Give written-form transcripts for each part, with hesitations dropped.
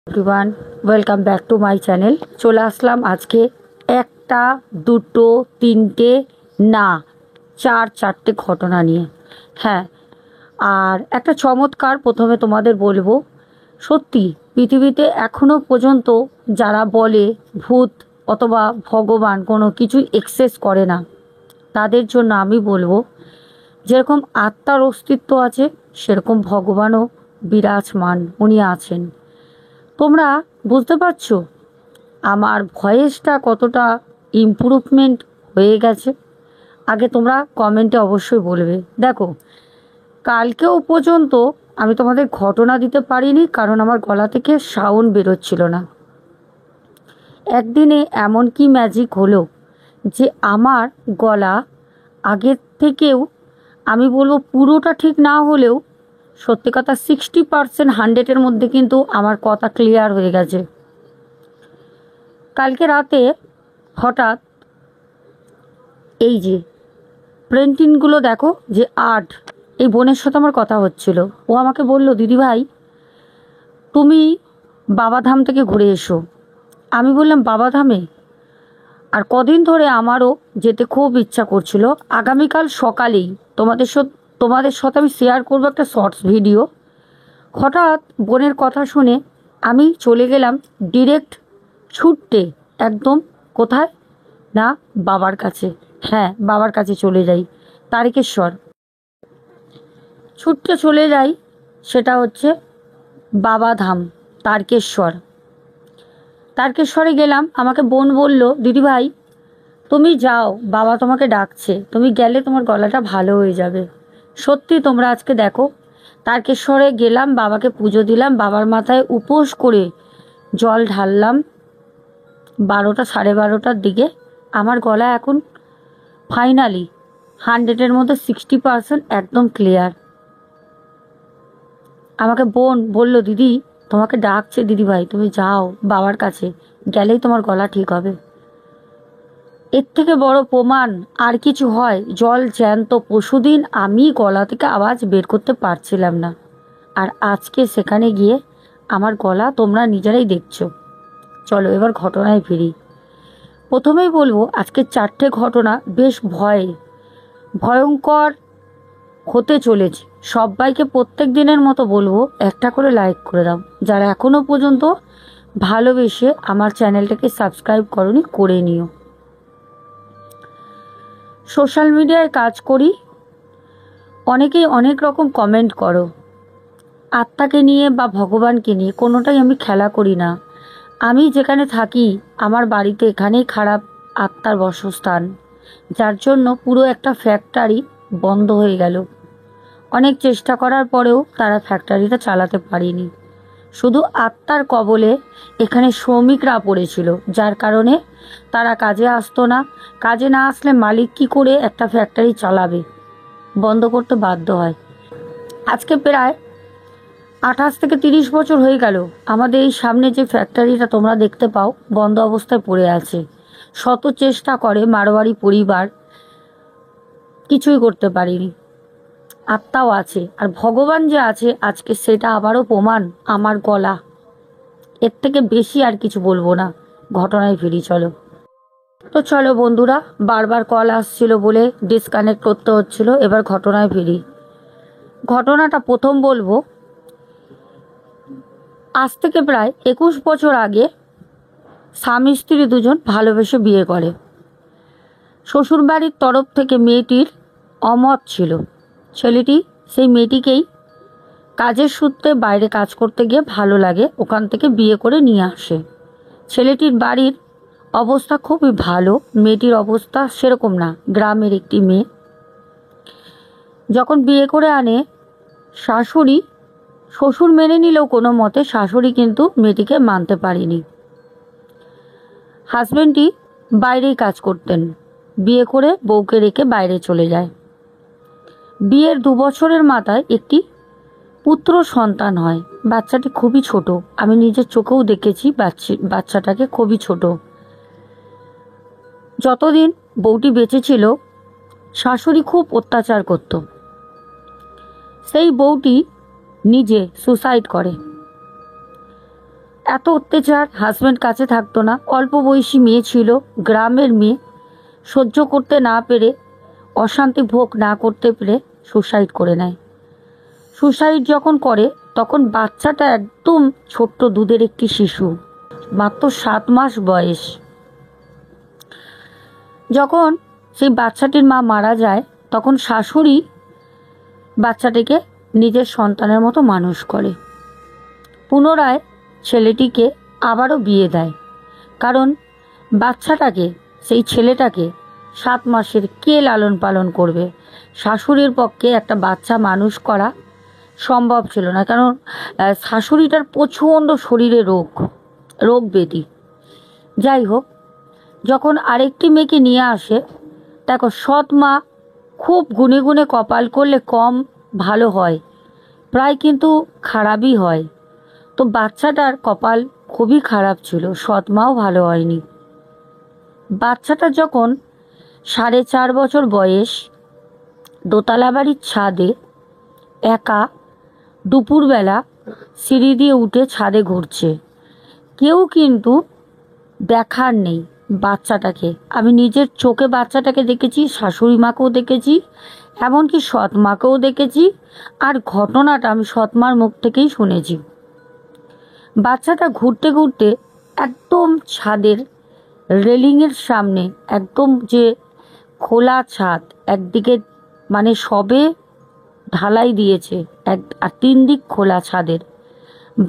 Everyone, welcome back to my channel. চলে আসলাম আজকে একটা দুটো তিনটে না চারটে ঘটনা নিয়ে। হ্যাঁ, আর একটা চমৎকার প্রথমে তোমাদের বলবো, সত্যি পৃথিবীতে এখনও পর্যন্ত যারা বলে ভূত অথবা ভগবান কোনো কিছুই এক্সেস করে না, তাদের জন্য আমি বলবো, যেরকম আত্মার অস্তিত্ব আছে সেরকম ভগবানও বিরাজমান, উনি আছেন। তোমরা বুঝতে পারছো আমার ভয়েসটা কতটা ইমপ্রুভমেন্ট হয়ে গেছে? আগে তোমরা কমেন্টে অবশ্যই বলবে। দেখো, কালকেও পর্যন্ত আমি তোমাদের ঘটনা দিতে পারিনি, কারণ আমার গলা থেকে সাউন্ড বেরোচ্ছিল না। একদিনে এমন কি ম্যাজিক হলো যে আমার গলা আগের থেকেও, আমি বলবো পুরোটা ঠিক না হলেও সত্যি কথা 60% 100-এর মধ্যে কিন্তু আমার কথা ক্লিয়ার হয়ে গেছে। কালকে রাতে হঠাৎ এই যে প্রিন্টিংগুলো দেখো, যে আর্ট, এই বোনের সাথে আমার কথা হচ্ছিল। ও আমাকে বলল, দিদিভাই তুমি বাবাধাম থেকে ঘুরে এসো। আমি বললাম বাবাধামে? আর কদিন ধরে আমারও যেতে খুব ইচ্ছা করছিল। আগামীকাল সকালেই তোমাদের সাথে আমি শেয়ার করবো একটা শর্টস ভিডিও। হঠাৎ বোনের কথা শুনে আমি চলে গেলাম ডিরেক্ট ছুটতে, একদম কোথায় না, বাবার কাছে। হ্যাঁ, বাবার কাছে চলে যাই, তারকেশ্বর ছুটতে চলে যাই। সেটা হচ্ছে বাবাধাম, তারকেশ্বরে গেলাম। আমাকে বোন বলল, দিদিভাই তুমি যাও, বাবা তোমাকে ডাকছে, তুমি গেলে তোমার গলাটা ভালো হয়ে যাবে। সত্যি তোমরা আজকে দেখো, তারকেশ্বরে গেলাম, বাবাকে পুজো দিলাম, বাবার মাথায় উপোস করে জল ঢাললাম 12টা 12:30টার দিকে। আমার গলা এখন ফাইনালি 100-এর মধ্যে 60% একদম ক্লিয়ার। আমাকে বোন বলল, দিদি তোমাকে ডাকছে দিদিভাই, তুমি যাও বাবার কাছে, গেলেই তোমার গলা ঠিক হবে। এর থেকে বড় প্রমাণ আর কিছু হয়? জল জ্যান্ত পশুদিন আমি গলা থেকে আওয়াজ বের করতে পারছিলাম না, আর আজকে সেখানে গিয়ে আমার গলা তোমরা নিজেরাই দেখছো। চলো এবার ঘটনায় ফিরি। প্রথমেই বলবো, আজকে 4টে ঘটনা বেশ ভয়ঙ্কর হতে চলেছে। সবাইকে প্রত্যেক দিনের মতো বলবো, একটা করে লাইক করে দাও। যারা এখনো পর্যন্ত ভালোবেসে আমার চ্যানেলটাকে সাবস্ক্রাইব করনি, করে নিও। সোশ্যাল মিডিয়ায় কাজ করি, অনেকেই অনেক রকম কমেন্ট করো। আত্মাকে নিয়ে বা ভগবানকে নিয়ে কোনোটাই আমি খেলা করি না। আমি যেখানে থাকি আমার বাড়িতে এখানেই খারাপ আত্মার বাসস্থান, যার জন্য পুরো একটা ফ্যাক্টরি বন্ধ হয়ে গেল। অনেক চেষ্টা করার পরেও তারা ফ্যাক্টরিটা চালাতে পারেনি। শুধু আত্মার কবলে এখানে শ্রমিকরা পড়েছিল, যার কারণে তারা কাজে আসতো না। কাজে না আসলে মালিক কী করে একটা ফ্যাক্টরি চালাবে? বন্ধ করতে বাধ্য হয়। আজকে প্রায় 28 থেকে 30 বছর হয়ে গেল আমাদের এই সামনে যে ফ্যাক্টরিটা তোমরা দেখতে পাও বন্ধ অবস্থায় পড়ে আছে। শত চেষ্টা করে মারোয়ারি পরিবার, কিছুই করতে পারিনি। আত্মাও আছে, আর ভগবান যে আছে আজকে সেটা আবারও প্রমাণ আমার গলা। এর থেকে বেশি আর কিছু বলবো না, ঘটনায় ফিরি। চলো বন্ধুরা, বারবার কল আসছিল বলে ডিসকানেক্ট করতে হচ্ছিল। এবার ঘটনায় ফিরি। ঘটনাটা প্রথম বলবো, আজ থেকে প্রায় 21 বছর আগে স্বামী স্ত্রী দুজন ভালোবেসে বিয়ে করে। শ্বশুরবাড়ির তরফ থেকে মেয়েটির অমত ছিল। ছেলেটি সেই মেয়েটিকেই কাজের সূত্রে বাইরে কাজ করতে গিয়ে ভালো লাগে, ওখান থেকে বিয়ে করে নিয়ে আসে। ছেলেটির বাড়ির অবস্থা খুবই ভালো, মেয়েটির অবস্থা সেরকম না, গ্রামের একটি মেয়ে। যখন বিয়ে করে আনে, শ্বশুর মেনে নিলেও কোনো মতে শাশুড়ি কিন্তু মেয়েটিকে মানতে পারেনি। হাজবেন্ডটি বাইরেই কাজ করতেন, বিয়ে করে বউকে রেখে বাইরে চলে যায়। বিয়ের 2 বছরের মাথায় একটি পুত্র সন্তান হয়। বাচ্চাটি খুবই ছোট, আমি নিজের চোখেও দেখেছি বাচ্চাটাকে, খুবই ছোট। যতদিন বউটি বেঁচে ছিল শাশুড়ি খুব অত্যাচার করত। সেই বউটি নিজে সুসাইড করে। এত অত্যাচার, হাজব্যান্ড কাছে থাকতো না, অল্প বয়সী মেয়ে ছিল, গ্রামের মেয়ে, সহ্য করতে না পেরে, অশান্তি ভোগ না করতে পেরে সুসাইড করে নেয়। সুসাইড যখন করে তখন বাচ্চাটা একদম ছোট্ট দুধের একটি শিশু, মাত্র 7 মাস বয়স। যখন সেই বাচ্চাটির মা মারা যায় তখন শাশুড়ি বাচ্চাটিকে নিজের সন্তানের মতো মানুষ করে। পুনরায় ছেলেটিকে আবারও বিয়ে দেয়, কারণ বাচ্চাটাকে, সেই ছেলেটাকে 7 মাসের কে লালন পালন করবে? শাশুড়ির পক্ষে একটা বাচ্চা মানুষ করা সম্ভব ছিল না, কারণ শাশুড়িটার প্রচণ্ড শরীরে রোগ ব্যাধি। যাই হোক, যখন আরেকটি মেয়েকে নিয়ে আসে, দেখো সৎ মা খুব গুনে গুনে কপাল করলে কম ভালো হয়, প্রায় কিন্তু খারাপই হয়। তো বাচ্চাটার কপাল খুবই খারাপ ছিল, সৎ মাও ভালো হয়নি। বাচ্চাটা যখন 4.5 বছর বয়স, দোতলা বাড়ির ছাদে একা দুপুরবেলা সিঁড়ি দিয়ে উঠে ছাদে ঘুরছে, কেউ কিন্তু দেখার নেই বাচ্চাটাকে। আমি নিজের চোখে বাচ্চাটাকে দেখেছি, শাশুড়ি মাকেও দেখেছি, এমনকি সৎ মাকেও দেখেছি, আর ঘটনাটা আমি সৎ মার মুখ থেকেই শুনেছি। বাচ্চাটা ঘুরতে ঘুরতে একদম ছাদের রেলিংয়ের সামনে, একদম যে খোলা ছাদ, একদিকে মানে সবে ঢালাই দিয়েছে, আর 3 দিক খোলা ছাদের,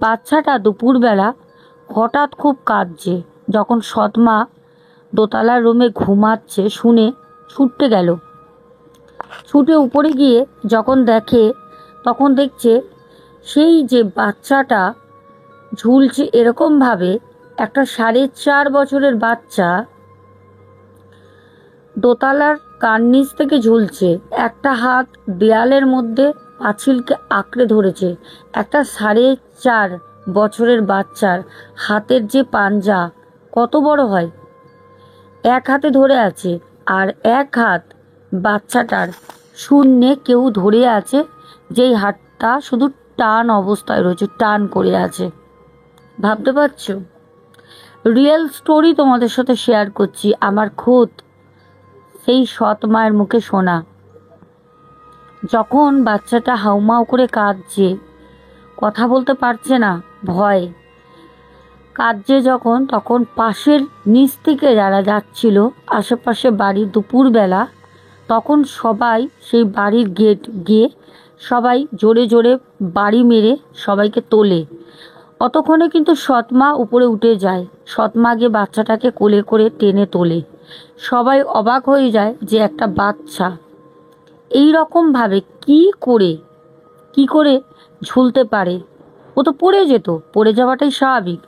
বাচ্চাটা দুপুরবেলা হঠাৎ খুব কাঁদছে। যখন সৎমা দোতলার রুমে ঘুমাচ্ছে শুনে ছুটতে গেল, ছুটে উপরে গিয়ে যখন দেখে, তখন দেখছে সেই যে বাচ্চাটা ঝুলছে এরকমভাবে, একটা 4.5 বছরের বাচ্চা দোতলার কার্নিস থেকে ঝুলছে, একটা হাত দেয়ালের মধ্যে পাঁচিলকে আঁকড়ে ধরেছে। একটা 4.5 বছরের বাচ্চার হাতের যে পাঞ্জা কত বড় হয়, এক হাতে ধরে আছে, আর এক হাত বাচ্চাটার শূন্যে কেউ ধরে আছে, যেই হাতটা শুধু টান অবস্থায় রয়েছে, টান করে আছে। ভাবতে পারছো? রিয়েল স্টোরি তোমাদের সাথে শেয়ার করছি, আমার খোদ সেই সৎ মায়ের মুখে শোনা। যখন বাচ্চাটা হাউমাউ করে কাঁদছে, কথা বলতে পারছে না, ভয় কাঁদছে যখন, তখন পাশের নিচ থেকে যারা যাচ্ছিল আশেপাশে বাড়ি দুপুরবেলা, তখন সবাই সেই বাড়ির গেট গিয়ে সবাই জোরে জোরে বাড়ি মেরে সবাইকে তোলে। অতক্ষণে কিন্তু সৎমা উপরে উঠে যায়, সৎমা গিয়ে বাচ্চাটাকে কোলে করে টেনে তোলে। সবাই অবাক হয়ে যায় যে একটা বাচ্চা এই রকমভাবে কি করে ঝুলতে পারে। ও তো পড়ে যেত, পড়ে যাওয়াটাই স্বাভাবিক।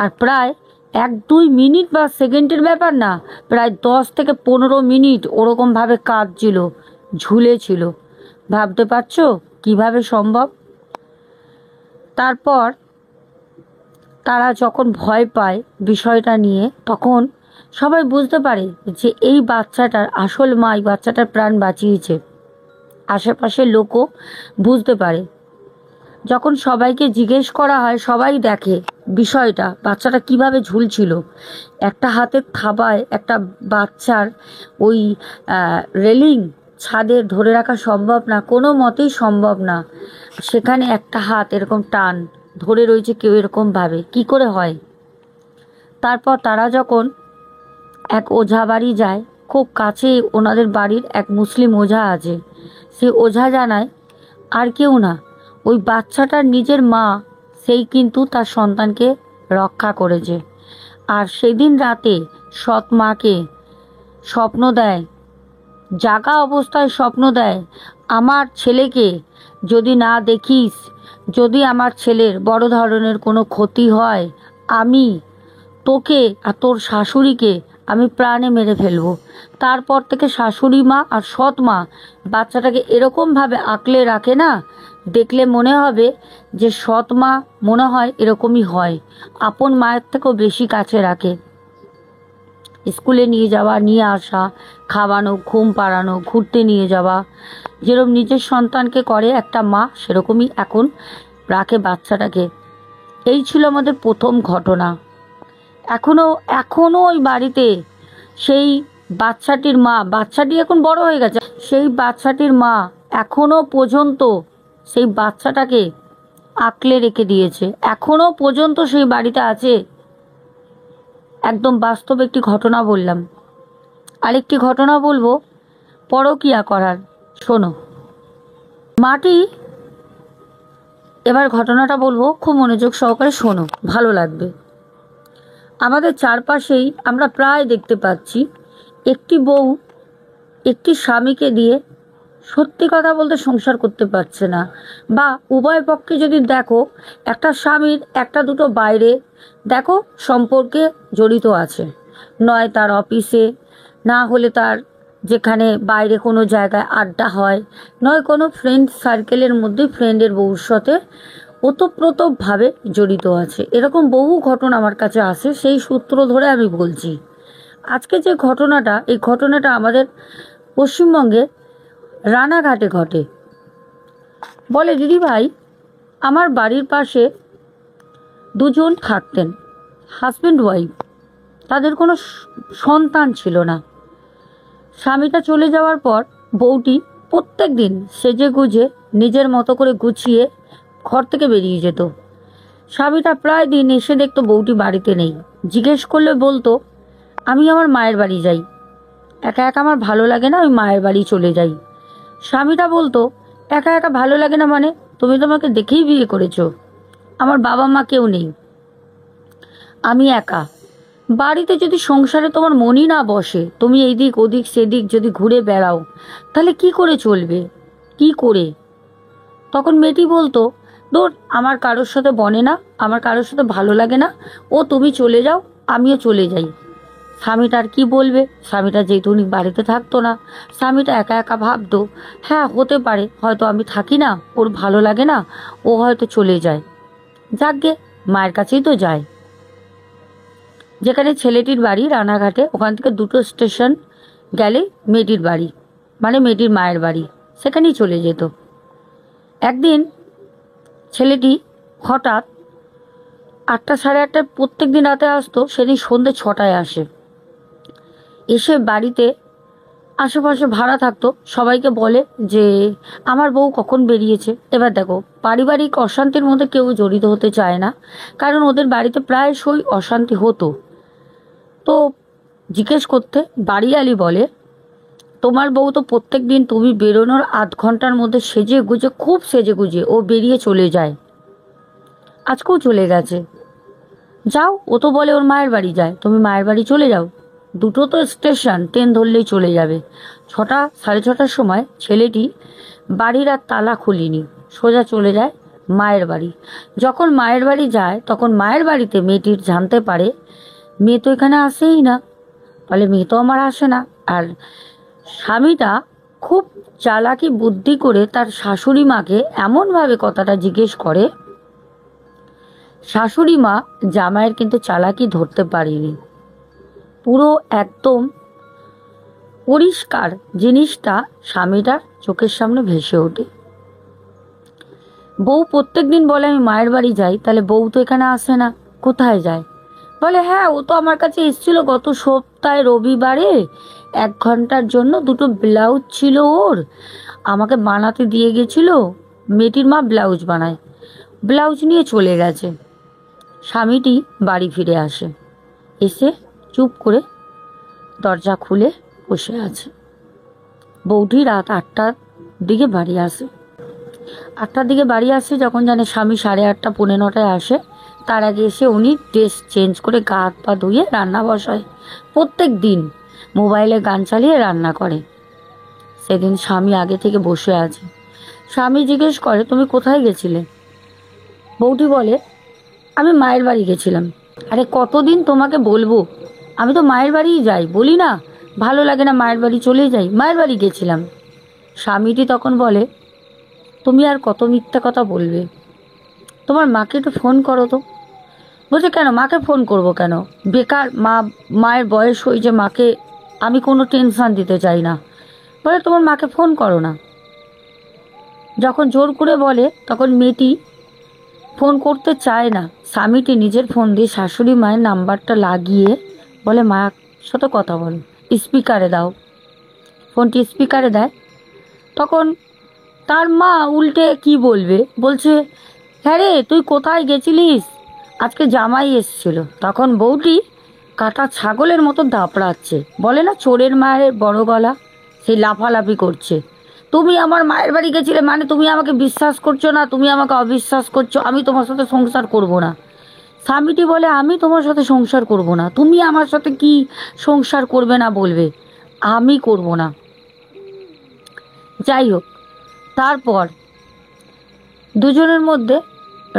আর প্রায় 1-2 মিনিট বা সেকেন্ডের ব্যাপার না, প্রায় 10 থেকে 15 মিনিট ওরকমভাবে কাঁদছিল, ঝুলেছিল। ভাবতে পারছো কিভাবে সম্ভব? তারপর তারা যখন ভয় পায় বিষয়টা নিয়ে, তখন সবাই বুঝতে পারে যে এই বাচ্চাটার আসল মা এই বাচ্চাটার প্রাণ বাঁচিয়েছে। আশেপাশের লোকও বুঝতে পারে। যখন সবাইকে জিজ্ঞেস করা হয়, সবাই দেখে বিষয়টা, বাচ্চাটা কিভাবে ঝুলছিল। একটা হাতের থাবায় একটা বাচ্চার ওই রেলিং ছাদের ধরে রাখা সম্ভব না, কোনো মতেই সম্ভব না। সেখানে একটা হাত এরকম টান ধরে রয়েছে কেউ, এরকমভাবে কি করে হয়? তারপর তারা যখন এক ওঝা বাড়ি যায়, খুব কাছে ওনাদের বাড়ির এক মুসলিম ওঝা আছে, সে ওঝা জানায় আর কেউ না, ওই বাচ্চাটার নিজের মা, সেই কিন্তু তার সন্তানকে রক্ষা করেছে। আর সেদিন রাতে সৎ মাকে স্বপ্ন দেয়, জাগা অবস্থায় স্বপ্ন দেয়, আমার ছেলেকে যদি না দেখিস, যদি আমার ছেলের বড় ধরনের কোনো ক্ষতি হয়, আমি তোকে আর তোর শাশুড়িকে আমি প্রাণে মেরে ফেলবো। তারপর থেকে শাশুড়ি মা আর সৎ মা বাচ্চাটাকে এরকমভাবে আঁকলে রাখে না, দেখলে মনে হবে যে সৎ মা মনে হয় এরকমই হয়, আপন মায়ের থেকেও বেশি কাছে রাখে। স্কুলে নিয়ে যাওয়া, নিয়ে আসা, খাওয়ানো, ঘুম পাড়ানো, ঘুরতে নিয়ে যাওয়া, যেরকম নিজের সন্তানকে করে একটা মা, সেরকমই এখন রাখে বাচ্চাটাকে। এই ছিল আমাদের প্রথম ঘটনা। এখনো এখনো ওই বাড়িতে সেই বাচ্চাটির মা, বাচ্চাটি এখন বড় হয়ে গেছে, সেই বাচ্চাটির মা এখনো পর্যন্ত সেই বাচ্চাটাকে আঁকলে রেখে দিয়েছে, এখনো পর্যন্ত সেই বাড়িতে আছে। একদম বাস্তব একটি ঘটনা বললাম। আরেকটি ঘটনা বলবো পরকীয়া করার, শোনো। মাটি, এবার ঘটনাটা বলবো, খুব মনোযোগ সহকারে শোনো, ভালো লাগবে। আমাদের চারপাশেই আমরা প্রায় দেখতে পাচ্ছি একটি বউ একটি স্বামীকে দিয়ে সত্যি কথা বলতে সংসার করতে পারছে না, বা উভয় পক্ষে যদি দেখো একটা স্বামীর একটা দুটো বাইরে দেখো সম্পর্কে জড়িত আছে, নয় তার অফিসে, না হলে তার যেখানে বাইরে কোনো জায়গায় আড্ডা হয়, নয় কোনো ফ্রেন্ড সার্কেলের মধ্যে ফ্রেন্ডের বউর সাথে ওতপ্রোতভাবে জড়িত আছে। এরকম বহু ঘটনা আমার কাছে আসে, সেই সূত্র ধরে আমি বলছি। আজকে যে ঘটনাটা, এই ঘটনাটা আমাদের পশ্চিমবঙ্গে রানাঘাটে ঘটে। বলে, দিদি ভাই, আমার বাড়ির পাশে দুজন থাকতেন, হাজব্যান্ড ওয়াইফ, তাদের কোনো সন্তান ছিল না। স্বামীটা চলে যাওয়ার পর বউটি প্রত্যেক দিন সেজে গুজে নিজের মতো করে গুছিয়ে ঘর থেকে বেরিয়ে যেত। স্বামীটা প্রায় দিন এসে দেখতো বউটি বাড়িতে নেই। জিজ্ঞেস করলে বলতো, আমি আমার মায়ের বাড়ি যাই, একা একা আমার ভালো লাগে না, আমি মায়ের বাড়ি চলে যাই। স্বামীটা বলতো, একা একা ভালো লাগে না মানে? তুমি তো আমাকে দেখেই বিয়ে করেছো, আমার বাবা মা কেউ নেই, আমি একা। বাড়িতে যদি সংসারে তোমার মনই না বসে, তুমি এইদিক ওদিক সেদিক যদি ঘুরে বেড়াও, তাহলে কি করে চলবে, কি করে? তখন মেয়েটি বলতো, দূর, আমার কারোর সাথে বনে না, আমার কারোর সাথে ভালো লাগে না, ও তুমি চলে যাও, আমিও চলে যাই। স্বামীটা আর কি বলবে? স্বামীটা যেহেতু উনি বাড়িতে থাকতো না, স্বামীটা একা একা ভাবতো, হ্যাঁ হতে পারে, হয়তো আমি থাকি না, ওর ভালো লাগে না, ও হয়তো চলে যায়, যাকগে মায়ের কাছেই তো যায়। যেখানে ছেলেটির বাড়ি রানাঘাটে, ওখান থেকে 2টো স্টেশন গেলে মেয়েটির বাড়ি, মানে মেয়েটির মায়ের বাড়ি, সেখানেই চলে যেত। একদিন ছেলেটি হঠাৎ 8টা সাড়ে 8টায় প্রত্যেক দিন রাতে আসতো, সেদিন সন্ধ্যে 6টায় আসে। এসে বাড়িতে আশেপাশে ভাড়া থাকতো, সবাইকে বলে যে আমার বউ কখন বেরিয়েছে। এবার দেখো, পারিবারিক অশান্তির মধ্যে কেউ জড়িত হতে চায় না, কারণ ওদের বাড়িতে প্রায়শই অশান্তি হতো। তো জিজ্ঞেস করতে বাড়িওয়ালি বলে, তোমার বউ তো প্রত্যেক দিন তুমি বেরোনোর আধ ঘন্টার মধ্যে সেজে গুজে, খুব সেজে গুজে ও বেরিয়ে চলে যায়, আজকেও চলে গেছে। যাও, ও তো বলে ওর মায়ের বাড়ি যায়, তুমি মায়ের বাড়ি চলে যাও, 2টো তো স্টেশন, ট্রেন ধরলেই চলে যাবে। 6টা সাড়ে 6টার সময় ছেলেটি বাড়ির আর তালা খুলিনি, সোজা চলে যায় মায়ের বাড়ি। যখন মায়ের বাড়ি যায়, তখন মায়ের বাড়িতে মেয়েটির জানতে পারে মেয়ে তো এখানে আসেই না, বলে মেয়ে তো আমার আসে না। আর স্বামীটা খুব চালাকি বুদ্ধি করে তার শাশুড়ি মাকে এমনভাবে কথাটা জিজ্ঞেস করে, শাশুড়ি মা জামাইয়ের কিন্তু চালাকি ধরতে পারেনি। পুরো একদম পরিষ্কার জিনিসটা স্বামীটার চোখের সামনে ভেসে ওঠে। বউ প্রত্যেক দিন বলে আমি মায়ের বাড়ি যাই, তাহলে বউ তো এখানে আসে না, কোথায় যায়? বলে, হ্যাঁ ও তো আমার কাছে এসেছিল গত সপ্তাহে রবিবারে, 1 ঘন্টার জন্য 2টো ব্লাউজ ছিল ওর, আমাকে বানাতে দিয়ে গেছিল। মেয়েটির মা ব্লাউজ বানায়, ব্লাউজ নিয়ে চলে গেছে। স্বামীটি বাড়ি ফিরে আসে, এসে চুপ করে দরজা খুলে বসে আছে। বউটি রাত 8টার দিকে বাড়ি আসে। 8টার দিকে বাড়ি আসে, যখন জানে স্বামী 8:30 পৌনে 9টায় আসে, তার আগে এসে উনি ড্রেস চেঞ্জ করে গা হাত পা ধুয়ে রান্না বসায়। প্রত্যেক দিন মোবাইলে গান চালিয়ে রান্না করে। সেদিন স্বামী আগে থেকে বসে আছে। স্বামী জিজ্ঞেস করে, তুমি কোথায় গেছিলে? বউটি বলে, আমি মায়ের বাড়ি গেছিলাম। আরে কতদিন তোমাকে বলবো, আমি তো মায়ের বাড়িই যাই, বলি না ভালো লাগে না মায়ের বাড়ি চলে যাই, মায়ের বাড়ি গেছিলাম। স্বামীটি তখন বলে, তুমি আর কত মিথ্যা কথা বলবে, তোমার মাকে একটু ফোন করো তো। বলছে, কেন মাকে ফোন করব কেন, বেকার, মায়ের বয়স হই যে মাকে আমি কোনো টেনশন দিতে চাই না। বলে, তোমার মাকে ফোন করো না। যখন জোর করে বলে, তখন মেয়েটি ফোন করতে চায় না। স্বামীটি নিজের ফোন দিয়ে শাশুড়ি মায়ের নাম্বারটা লাগিয়ে বলে, মার সাথে কথা বল, স্পিকারে দাও। ফোনটি স্পিকারে দেয়। তখন তার মা উল্টে কি বলবে, বলছে, হ্যাঁ রে, তুই কোথায় গেছিলিস? আজকে জামাই এসছিল। তখন বউটি কাটা ছাগলের মতো দাপড়াচ্ছে, বলে না চোরের মায়ের বড় গলা, সেই লাফালাফি করছে। তুমি আমার মায়ের বাড়ি গেছিলে মানে তুমি আমাকে বিশ্বাস করছো না, তুমি আমাকে অবিশ্বাস করছো, আমি তোমার সাথে সংসার করব না। স্বামীটি বলে, আমি তোমার সাথে সংসার করব না, তুমি আমার সাথে কি সংসার করবে না বলবে, আমি করব না। যাই হোক, তারপর দুজনের মধ্যে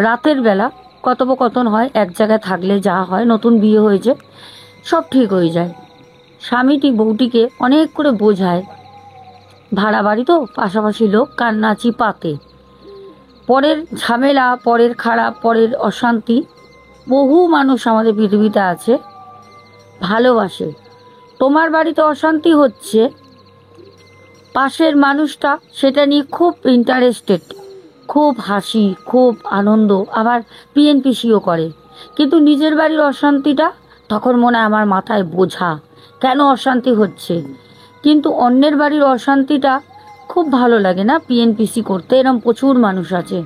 রাতের বেলা কথোপকথন হয়। এক জায়গায় থাকলে যা হয়, নতুন বিয়ে হয়েছে, সব ঠিক হয়ে যায়। স্বামীটি বউটিকে অনেক করে বোঝায়, ভাড়া বাড়ি তো, পাশাপাশি লোক, কান্নাচি পাতে, পরের ঝামেলা, পরের খারাপ, পরের অশান্তি, বহু মানুষ আমাদের পৃথিবীতে আছে ভালোবাসে। তোমার বাড়িতে অশান্তি হচ্ছে, পাশের মানুষটা সেটা নিয়ে খুব ইন্টারেস্টেড, খুব হাসি, খুব আনন্দ, আবার পিএনপিসিও করে। কিন্তু নিজের বাড়ির অশান্তিটা তখন মনে হয় আমার মাথায় বোঝা, কেন অশান্তি হচ্ছে। কিন্তু অন্যের বাড়ির অশান্তিটা খুব ভালো লাগে না পিএনপিসি করতে। এরকম প্রচুর মানুষ আছে,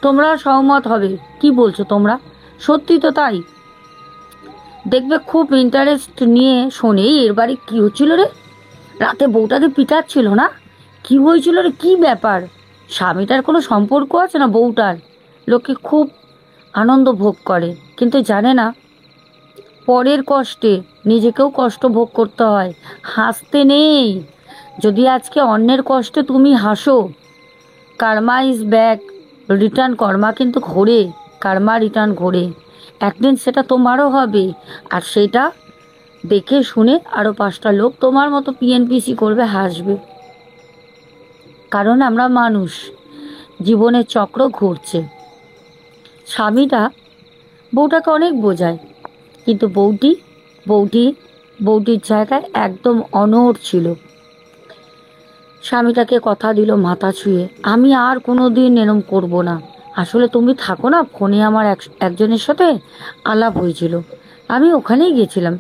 তোমরা সহমত হবে। কি বলছো তোমরা? সত্যি তো তাই। দেখবে খুব ইন্টারেস্ট নিয়ে শোনে, এর বাড়ি কী হচ্ছিল রে, রাতে বউটাকে পিটাচ্ছিল না, কি হয়েছিল রে, কি ব্যাপার, স্বামীটার কোনো সম্পর্ক আছে না বউটার। লোকে খুব আনন্দ ভোগ করে, কিন্তু জানে না পরের কষ্টে নিজেকেও কষ্ট ভোগ করতে হয়। হাসতে নেই। যদি আজকে অন্যের কষ্টে তুমি হাসো, কার্মা ইজ ব্যাক, রিটার্ন কর্মা কিন্তু ঘোরে, কার্মা রিটার্ন ঘোরে, একদিন সেটা তোমারও হবে। আর সেটা দেখে শুনে আরও 5টা লোক তোমার মতো পিএনপিসি করবে, হাসবে। কারণ আমরা মানুষ, জীবনের চক্র ঘুরছে। স্বামীটা বউটাকে অনেক বোঝায়, কিন্তু বউটির জায়গায় একদম অনড় ছিল। স্বামীটাকে কথা দিল মাথা ছুঁয়ে, আমি আর কোনো দিন এরম করবো না। আসলে তুমি থাকো না, ফোনে আমার একজনের সাথে আলাপ হয়েছিল, আমি ওখানেই গেছিলাম।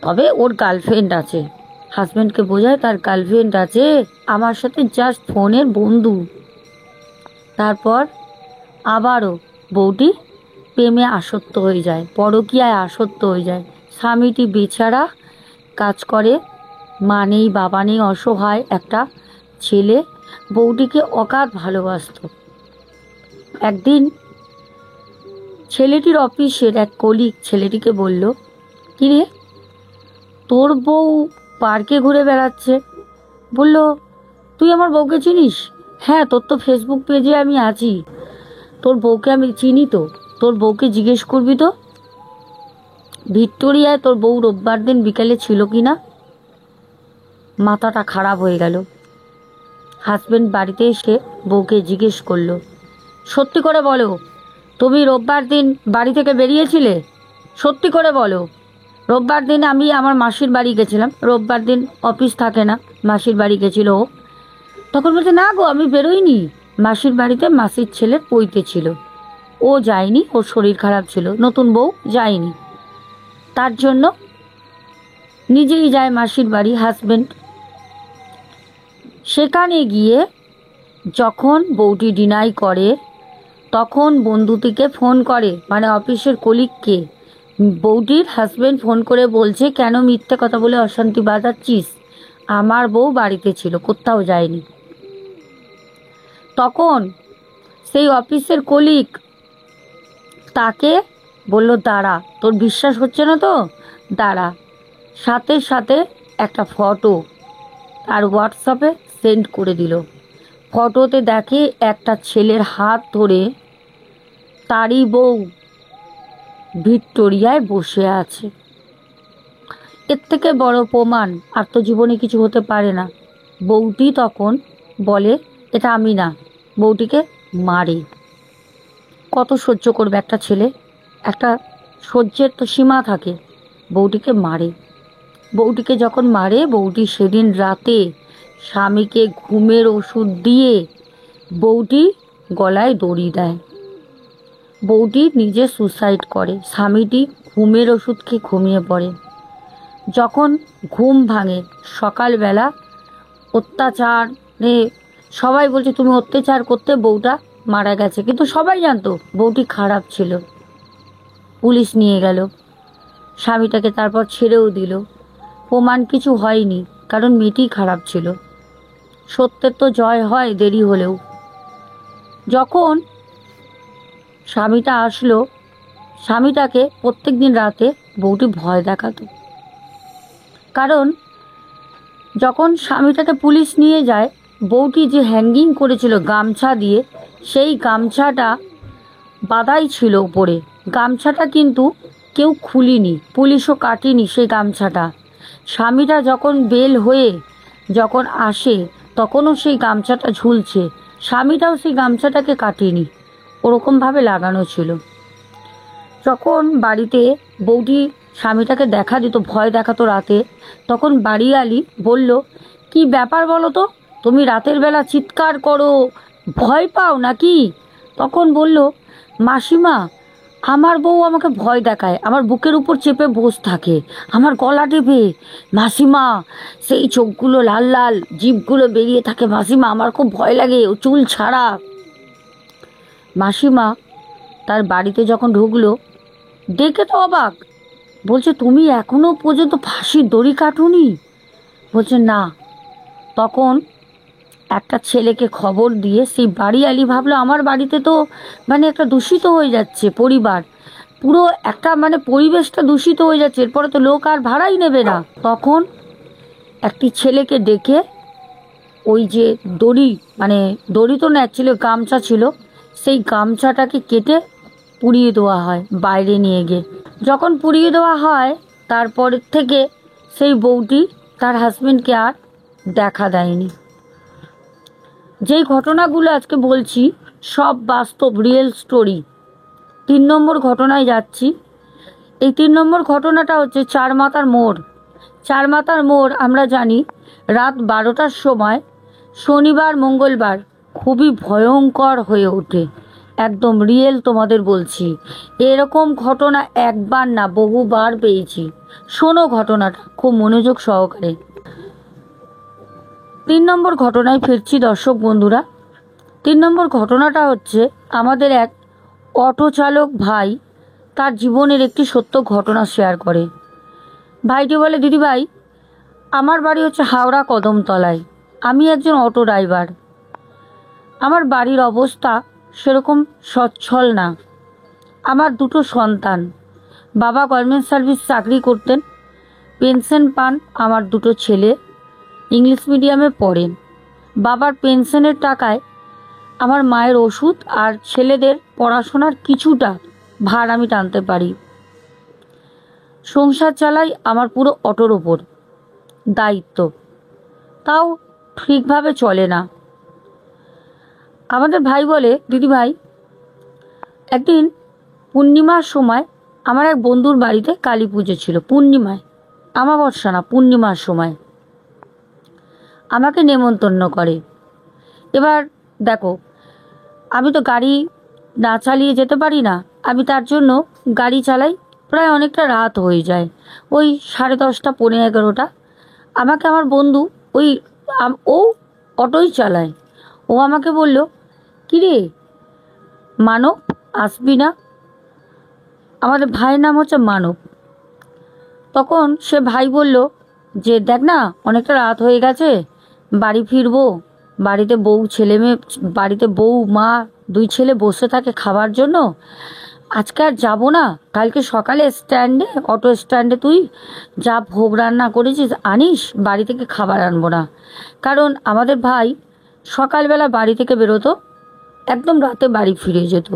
তবে ওর গার্লফ্রেন্ড আছে। হাজব্যান্ডকে বোঝায় তার গার্লফ্রেন্ড আছে, আমার সাথে জাস্ট ফোনের বন্ধু। তারপর আবারও বউটি প্রেমে আসক্ত হয়ে যায়, পরকীয়ায় আসক্ত হয়ে যায়। স্বামীটি বেচারা কাজ করে, মা নেই, বাবা নেই, অসহায় একটা ছেলে, বউটিকে অগাধ ভালোবাসত। একদিন ছেলেটির অফিসের এক কলিগ ছেলেটিকে বলল, কিরে, তোর বউ পার্কে ঘুরে বেড়াচ্ছে। বলল, তুই আমার বউকে চিনিস? হ্যাঁ, তোর তো ফেসবুক পেজে আমি আছি, তোর বউকে আমি চিনি তো, তোর বউকে জিজ্ঞেস করবি তো ভিক্টোরিয়ায় তোর বউ রোববার দিন বিকেলে ছিল কি না। মাথাটা খারাপ হয়ে গেল। হাজব্যান্ড বাড়িতে এসে বউকে জিজ্ঞেস করলো, সত্যি করে বলো, তুমি রোববার দিন বাড়ি থেকে বেরিয়েছিলে? সত্যি করে বলো। রোববার দিন আমি আমার মাসির বাড়ি গেছিলাম, রোববার দিন অফিস থাকে না, মাসির বাড়ি গেছিল ও। তখন বলছে, না গো, আমি বেরোইনি, মাসির বাড়িতে মাসির ছেলের পৈতে ছিল, ও যায়নি, ওর শরীর খারাপ ছিল, নতুন বউ যায়নি, তার জন্য নিজেই যায় মাসির বাড়ি হাজব্যান্ড। সেখানে গিয়ে যখন বউটি ডিনাই করে, তখন বন্ধুটিকে ফোন করে, মানে অফিসের কলিগকে। বউটির হাজব্যান্ড ফোন করে বলছে, কেন মিথ্যে কথা বলে অশান্তি বাঁধাচ্ছিস, আমার বউ বাড়িতে ছিল, কোথাও যায়নি। তখন সেই অফিসের কলিগ তাকে বলল, দাঁড়া, তোর বিশ্বাস হচ্ছে না তো দাঁড়া। সাথে সাথে একটা ফটো তার হোয়াটসঅ্যাপে সেন্ড করে দিল। ফটোতে দেখে একটা ছেলের হাত ধরে তারই বউ ভিক্টোরিয়ায় বসে আছে। এর থেকে বড় প্রমাণ আর তো জীবনে কিছু হতে পারে না। বউটি তখন বলে, এটা আমি না, বউটিকে মারে। কত সহ্য করবে একটা ছেলে, একটা সহ্যের তো সীমা থাকে। বউটিকে মারে। বউটিকে যখন মারে, বউটি সেদিন রাতে স্বামীকে ঘুমের ওষুধ দিয়ে বউটি গলায় দড়ি দেয়। বউটি নিজে সুসাইড করে, স্বামীটি ঘুমের ওষুধ খেয়ে ঘুমিয়ে পড়ে। যখন ঘুম ভাঙে সকালবেলা, অত্যাচারে সবাই বলছে তুমি অত্যাচার করতে বউটা মারা গেছে, কিন্তু সবাই জানতো বউটি খারাপ ছিল। পুলিশ নিয়ে গেল, স্বামীটাকে তারপর ছেড়েও দিল। প্রমাণ কিছু হয়নি, কারণ মেয়েটি খারাপ ছিল। সত্যের তো জয় হয় দেরি হলেও। যখন স্বামীটা আসলো, স্বামীটাকে প্রত্যেক দিন রাতে বউটি ভয় দেখাতো। কারণ যখন স্বামীটাকে পুলিশ নিয়ে যায়, বউটি যে হ্যাঙ্গিং করেছিল গামছা দিয়ে, সেই গামছাটা বাঁধাই ছিল উপরে। গামছাটা কিন্তু কেউ খুলিনি, পুলিশও কাটেনি সেই গামছাটা। স্বামীটা যখন বেল হয়ে যখন আসে, তখনও সেই গামছাটা ঝুলছে। স্বামীটাও সেই গামছাটাকে কাটেনি, ওরকমভাবে লাগানো ছিল। যখন বাড়িতে বউটি স্বামীটাকে দেখা দিত, ভয় দেখাতো রাতে, তখন বাড়িওয়ালি বলল, কি ব্যাপার বলো তো, তুমি রাতের বেলা চিৎকার করো, ভয় পাও নাকি? তখন বলল, মাসিমা, আমার বউ আমাকে ভয় দেখায়, আমার বুকের উপর চেপে বসে থাকে, আমার গলা টেপে। মাসিমা, সেই চোখগুলো লাল লাল, জিভগুলো বেরিয়ে থাকে। মাসিমা, আমার খুব ভয় লাগে, ও চুল ছাড়া। মাসিমা তার বাড়িতে যখন ঢুকলো, দেখে তো অবাক, বলছে তুমি এখনো পর্যন্ত ফাঁসির দড়ি কাটুনি? বলছে না। তখন একটা ছেলেকে খবর দিয়ে সেই বাড়িওয়ালি ভাবলো আমার বাড়িতে তো মানে একটা দূষিত হয়ে যাচ্ছে পরিবার, পুরো একটা মানে পরিবেশটা দূষিত হয়ে যাচ্ছে, এরপরে তো লোক আর ভাড়াই নেবে না। তখন একটি ছেলেকে ডেকে ওই যে দড়ি, মানে দড়ি তো না, অ্যাকচুয়ালি গামছা ছিল, সেই গামছাটাকে কেটে পুড়িয়ে দেওয়া হয় বাইরে নিয়ে গিয়ে। যখন পুড়িয়ে দেওয়া হয়, তারপরের থেকে সেই বউটি তার হাজবেন্ডকে আর দেখা দেয়নি। যেই ঘটনাগুলো আজকে বলছি সব বাস্তব, রিয়েল স্টোরি। 3 নম্বর ঘটনায় যাচ্ছি। এই 3 নম্বর ঘটনাটা হচ্ছে চারমাথার মোড়। চারমাথার মোড় আমরা জানি রাত 12টার সময় শনিবার মঙ্গলবার খুবই ভয়ঙ্কর হয়ে ওঠে। একদম রিয়েল তোমাদের বলছি, এরকম ঘটনা একবার না বহুবার পেয়েছি। শোনো ঘটনাটা খুব মনোযোগ সহকারে। 3 নম্বর ঘটনায় ফিরছি দর্শক বন্ধুরা। 3 নম্বর ঘটনাটা হচ্ছে আমাদের এক অটো চালক ভাই তার জীবনের একটি সত্য ঘটনা শেয়ার করে। ভাইটি বলে, দিদিভাই, আমার বাড়ি হচ্ছে হাওড়া কদমতলায়, আমি একজন অটো ড্রাইভার। আমার বাড়ির অবস্থা সেরকম সচ্ছল না। আমার 2টো সন্তান, বাবা গভর্নমেন্ট সার্ভিস চাকরি করতেন, পেনশন পান। আমার 2টো ছেলে ইংলিশ মিডিয়ামে পড়েন। বাবার পেনশনের টাকায় আমার মায়ের ওষুধ আর ছেলেদের পড়াশোনার কিছুটা ভার আমি টানতে পারি। সংসার চালাই আমার পুরো অটোর ওপর দায়িত্ব, তাও ঠিকভাবে চলে না। আমাদের ভাই বলে, দিদিভাই, একদিন পূর্ণিমার সময় আমার এক বন্ধুর বাড়িতে কালী পুজো ছিল। পূর্ণিমায়, আমাবস্যা না, পূর্ণিমার সময় আমাকে নেমন্তন্ন করে। এবার দেখো, আমি তো গাড়ি না চালিয়ে যেতে পারি না, আমি তার জন্য গাড়ি চালাই, প্রায় অনেকটা রাত হয়ে যায়, ওই 10:30 পৌনে 11টা। আমাকে আমার বন্ধু ও অটোই চালায়, ও আমাকে বলল, কিরে মানব, আসবি না? আমাদের ভাইয়ের নাম হচ্ছে মানব। তখন সে ভাই বলল যে, দেখ না, অনেকটা রাত হয়ে গেছে, বাড়ি ফিরবো, বাড়িতে বউ ছেলে মেয়ে, বাড়িতে বউ মা 2 ছেলে বসে থাকে খাবার জন্য, আজকে আর যাবো না, কালকে সকালে স্ট্যান্ডে, অটো স্ট্যান্ডে তুই যা ভোগ রান্না করেছিস আনিস, বাড়ি থেকে খাবার আনবো না। কারণ আমাদের ভাই সকালবেলা বাড়ি থেকে বেরোতো, একদম রাতে বাড়ি ফিরে যেত।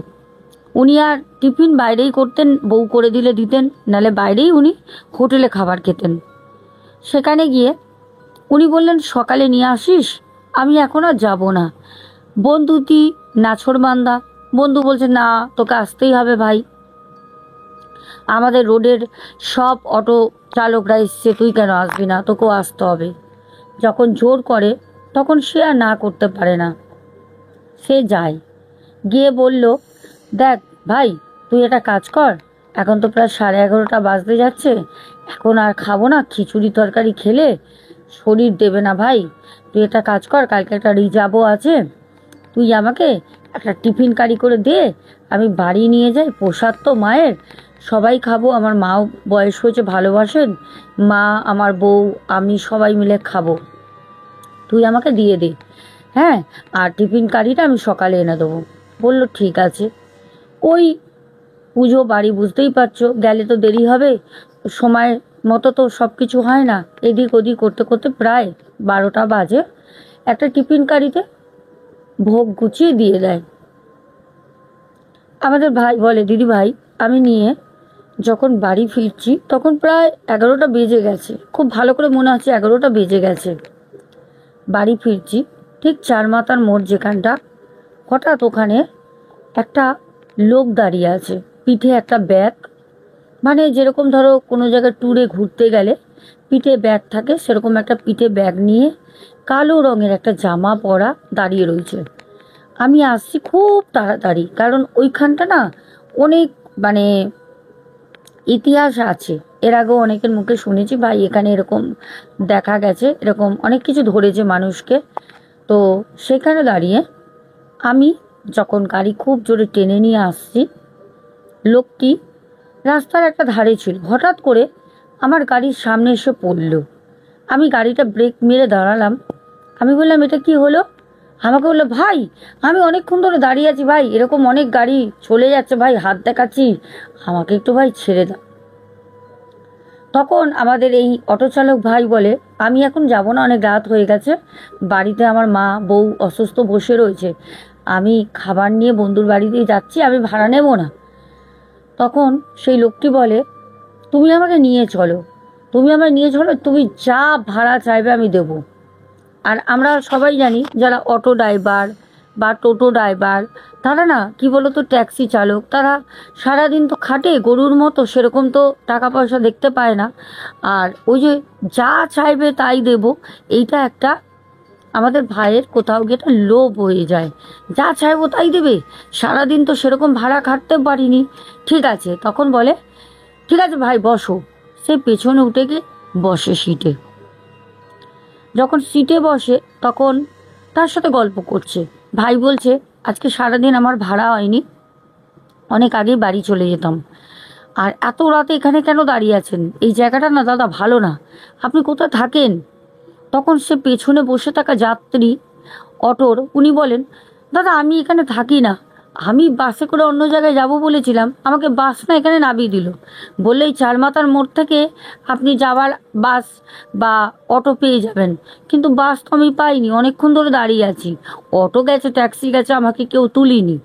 উনি আর টিফিন বাইরেই করতেন, বউ করে দিলে দিতেন, নালে বাইরেই উনি হোটেলে খাবার খেতেন। সেখানে গিয়ে উনি বললেন, সকালে নিয়ে আসিস, আমি এখন আর যাবো না। বন্ধুটি নাছোড়বান্দা, বন্ধু বলছে, না, তোকে আসতেই হবে ভাই, আমাদের রোডের সব অটো চালকরা এসছে, তুই কেন আসবি না, তোকেও আসতে হবে। যখন জোর করে তখন সে আর না করতে পারে না, সে যায়। গিয়ে বলল, দেখ ভাই তুই একটা কাজ কর, এখন তো প্রায় 11:30 বাজতে যাচ্ছে, এখন আর খাবো না, খিচুড়ি তরকারি খেলে শরীর দেবে না ভাই। তুই একটা কাজ কর, কালকে একটা রিজার্ভও আছে, তুই আমাকে একটা টিফিন কারি করে দে, আমি বাড়ি নিয়ে যাই, প্রসাদ তো মায়ের, সবাই খাবো, আমার মাও বয়স হয়েছে, ভালোবাসেন, মা, আমার বউ, আমি সবাই মিলে খাবো, তুই আমাকে দিয়ে দে। হ্যাঁ, আর টিফিন কারিটা আমি সকালে এনে দেবো। বলল ঠিক আছে। ওই পুজো বাড়ি, বুঝতেই পারছো, গেলে তো দেরি হবে, সময় মতো তো সব কিছু হয় না, এদিক ওদিক করতে করতে প্রায় 12টা বাজে। একটা টিফিন কারিতে ভোগ গুছিয়ে দিয়ে দেয়। আমাদের ভাই বলে, দিদি ভাই, আমি নিয়ে যখন বাড়ি ফিরছি তখন প্রায় 11টা বেজে গেছে, খুব ভালো করে মনে আছে 11টা বেজে গেছে। বাড়ি ফিরছি ঠিক চারমাথার মোড় যেখানটা, হঠাৎ ওখানে একটা লোক দাঁড়িয়ে আছে, পিঠে একটা ব্যাগ, মানে যেরকম ধরো কোনো জায়গায় ট্যুরে ঘুরতে গেলে পিঠে ব্যাগ থাকে, সেরকম একটা পিঠে ব্যাগ নিয়ে কালো রঙের একটা জামা পরা দাঁড়িয়ে রয়েছে। আমি আসছি খুব তাড়াতাড়ি, কারণ ওইখানটা না অনেক মানে ইতিহাস আছে, এর আগেও অনেকের মুখে শুনেছি ভাই এখানে এরকম দেখা গেছে, এরকম অনেক কিছু ধরেছে মানুষকে। তো সেখানে দাঁড়িয়ে আমি যখন গাড়ি খুব জোরে টেনে নিয়ে আসছি, লোকটি রাস্তার একটা ধারে ছিল, হঠাৎ করে আমার গাড়ির সামনে এসে পড়ল। আমি গাড়িটা ব্রেক মেরে দাঁড়ালাম। আমি বললাম এটা কি হলো? আমাকে বললো, ভাই আমি অনেকক্ষণ ধরে দাঁড়িয়ে আছি ভাই, এরকম অনেক গাড়ি চলে যাচ্ছে ভাই, হাত দেখাচ্ছি, আমাকে একটু ভাই ছেড়ে দাও। তখন আমাদের এই অটো চালক ভাই বলে, আমি এখন যাব না, অনেক রাত হয়ে গেছে, বাড়িতে আমার মা বউ অসুস্থ বসে রয়েছে, আমি খাবার নিয়ে বন্ধুর বাড়িতেই যাচ্ছি, আমি ভাড়া নেব না। তখন সেই লোকটি বলে, তুমি আমাকে নিয়ে চলো, তুমি আমায় নিয়ে চলো, তুমি যা ভাড়া চাইবে আমি দেবো। আর আমরা সবাই জানি যারা অটো ড্রাইভার বা টোটো ড্রাইভার, তারা না কি বলতো, ট্যাক্সি চালক, তারা সারাদিন তো খাটে গরুর মতো, সেরকম তো টাকা পয়সা দেখতে পায় না। আর ওই যে যা চাইবে তাই দেব, এইটা একটা আমাদের ভাইয়ের কোথাও গিয়ে একটা লোভ হয়ে যায়, যা চাইবো তাই দেবে, সারাদিন তো সেরকম ভাড়া খাটতে পারিনি। ঠিক আছে, তখন বলে ঠিক আছে ভাই বসো। সে পেছনে উঠে গিয়ে বসে সিটে। যখন সিটে বসে তখন তার সাথে গল্প করছে। ভাই বলছে, আজকে সারাদিন আমার ভাড়া হয়নি, অনেক আগেই বাড়ি চলে যেতাম, আর এত রাতে এখানে কেন দাঁড়িয়ে আছেন? এই জায়গাটা না দাদা ভালো না, আপনি কোথায় থাকেন? তখন সে পেছনে বসে থাকা যাত্রী অটোর, উনি বলেন, দাদা আমি এখানে থাকি না, আমি বাসে করে অন্য জায়গায় যাব বলেছিলাম, আমাকে বাস না এখানে নামিয়ে দিল, বললেই চারমাথার মোড় থেকে আপনি যাওয়ার বাস বা অটো পেয়ে যাবেন, কিন্তু বাস তো আমি পাইনি, অনেকক্ষণ ধরে দাঁড়িয়ে আছি, অটো গেছে, ট্যাক্সি গেছে, আমাকে কেউ তুলিনি।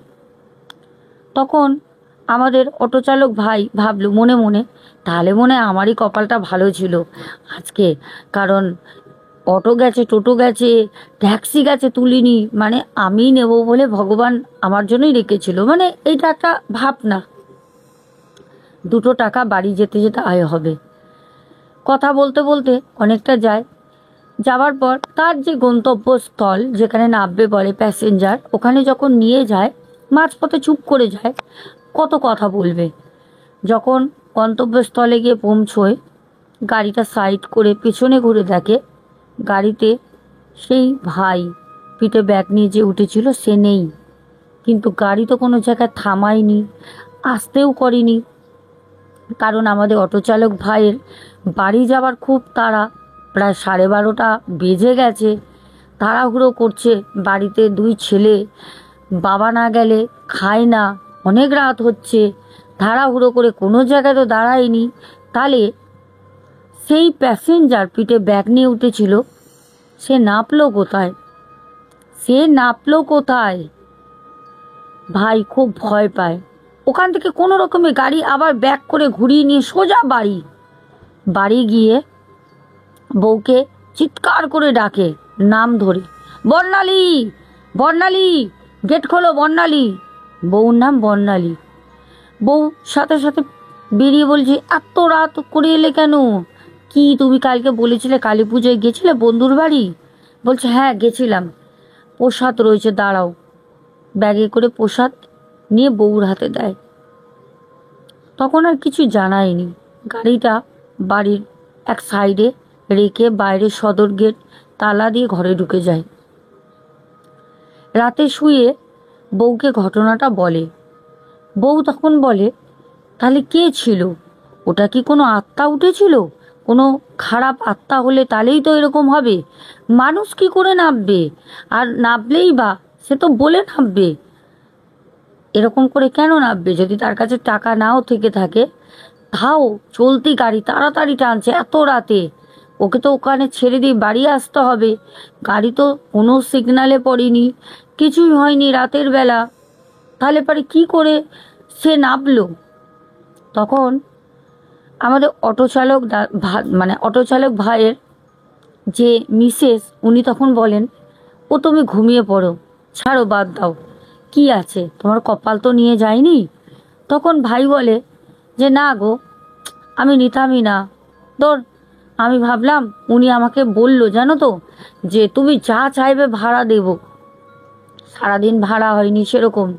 তখন আমাদের অটো চালক ভাই ভাবলো মনে মনে, তাহলে মনে হয় আমারই কপালটা ভালো ছিল আজকে, কারণ অটো গেছে, টোটো গেছে, ট্যাক্সি গেছে, তুলিনি, মানে আমি নেব বলে ভগবান আমার জন্যই রেখেছিল, মানে এইটা একটা ভাবনা, 2 টাকা বাড়ি যেতে যেতে আয় হবে। কথা বলতে বলতে অনেকটা যায়, যাওয়ার পর তার যে গন্তব্যস্থল যেখানে নামবে বলে প্যাসেঞ্জার, ওখানে যখন নিয়ে যায় মাঝপথে চুপ করে যায়, কত কথা বলবে। যখন গন্তব্যস্থলে গিয়ে পৌঁছয়, গাড়িটা সাইড করে পেছনে ঘুরে দেখে গাড়িতে সেই ভাই পিঠে ব্যাগ নিয়ে যে উঠেছিল সে নেই, কিন্তু গাড়ি তো কোনো জায়গায় থামায়নি, আসতেও করেনি, কারণ আমাদের অটো চালক ভাইয়ের বাড়ি যাওয়ার খুব তাড়া, প্রায় 12:30 বেজে গেছে, তাড়াহুড়ো করছে, বাড়িতে 2 ছেলে, বাবা না গেলে খায় না, অনেক রাত হচ্ছে, তাড়াহুড়ো করে কোনো জায়গায় তো দাঁড়ায়নি। তাহলে সেই প্যাসেঞ্জার পিঠে ব্যাগ নিয়ে উঠেছিল, সে নাপলো কোথায়? সে নাপলো কোথায়? ভাই খুব ভয় পায়, ওখান থেকে কোনো রকমে গাড়ি আবার ব্যাক করে ঘুরিয়ে নিয়ে সোজা বাড়ি। বাড়ি গিয়ে বউকে চিৎকার করে ডাকে নাম ধরে, বর্ণালী, বর্ণালী, গেট খোলো বর্ণালী। বউর নাম বর্ণালী। বউ সাথে সাথে বেরিয়ে বলছে, এত রাত করে এলে কেন? কি তুমি কালকে বলেছিলে কালী পুজোয় গেছিলে বন্ধুর বাড়ি? বলছে হ্যাঁ গেছিলাম, প্রসাদ রয়েছে দাঁড়াও। ব্যাগে করে প্রসাদ নিয়ে বউর হাতে দেয়। তখন আর কিছু জানায়নি, গাড়িটা বাড়ির এক সাইডে রেখে বাইরে সদর গেট তালা দিয়ে ঘরে ঢুকে যায়। রাতে শুয়ে বউকে ঘটনাটা বলে। বউ তখন বলে, তাহলে কে ছিল? ওটা কি কোনো আত্মা উঠেছিল? কোনো খারাপ আত্মা হলে তাহলেই তো এরকম হবে। মানুষ কি করে নামবে? আর নামলেই বা সে তো বলে নামবে, এরকম করে কেন নামবে? যদি তার কাছে টাকা নাও থেকে থাকে, তাও চলতি গাড়ি তাড়াতাড়ি টানছে এত রাতে, ওকে তো ওখানে ছেড়ে দিয়ে বাড়ি আসতে হবে। গাড়ি তো কোনো সিগনালে পড়েনি, কিছুই হয়নি রাতের বেলা, তাহলে পরে কি করে সে নামলো? তখন আমাদের অটো চালক ভাইয়ের যে মিসেস, উনি তখন বলেন, ও তুমি ঘুমিয়ে পড়ো, ছাড়ো, বাদ দাও, কি আছে, তোমার কপাল তো নিয়ে যায়নি। তখন ভাই বলে যে না গো, আমি নিতামই না, ধর, আমি ভাবলাম উনি আমাকে বললো জানো তো, যে তুমি যা চাইবে ভাড়া দেব। সারাদিন ভাড়া হয়নি সেরকম,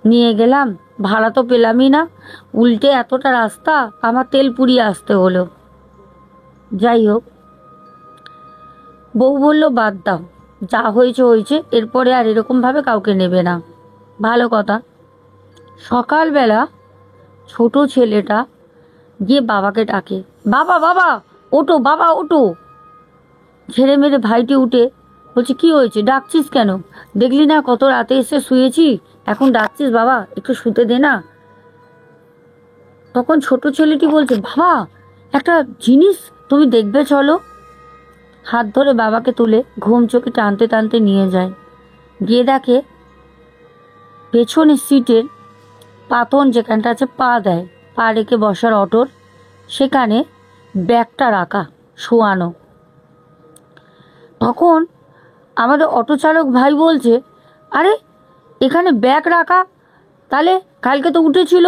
নিয়ে গেলাম, ভাড়া তো পেলামই না, উল্টে এতটা রাস্তা আমার তেল পুড়িয়ে আসতে হলো। যাই হোক, বউ বলল বাদ দাও, যা হয়েছে হয়েছে, এরপরে আর এরকমভাবে কাউকে নেবে না। ভালো কথা। সকালবেলা ছোট ছেলেটা গিয়ে বাবাকে ডাকে, বাবা বাবা ওটো, বাবা ওটো। ঝেড়ে মেরে ভাইটি উঠে বলছে, কি হয়েছে, ডাকছিস কেন? দেখলি না কত রাতে এসে শুয়েছি, এখন ডাকছিস? বাবা একটু শুতে দে না। তখন ছোট ছেলেটি বলছে, বাবা একটা জিনিস তুমি দেখবে, চলো। হাত ধরে বাবাকে তুলে ঘুম চোখে টানতে টানতে নিয়ে যায়। গিয়ে দেখে পেছনের সিটের পাতন যেখানটা আছে পা দেয়, পা রেখে বসার অটোর, সেখানে ব্যাগটা রাখা, শোয়ানো। তখন আমাদের অটো চালক ভাই বলছে, আরে এখানে ব্যাগ রাখা, তাহলে কালকে তো উঠেছিল।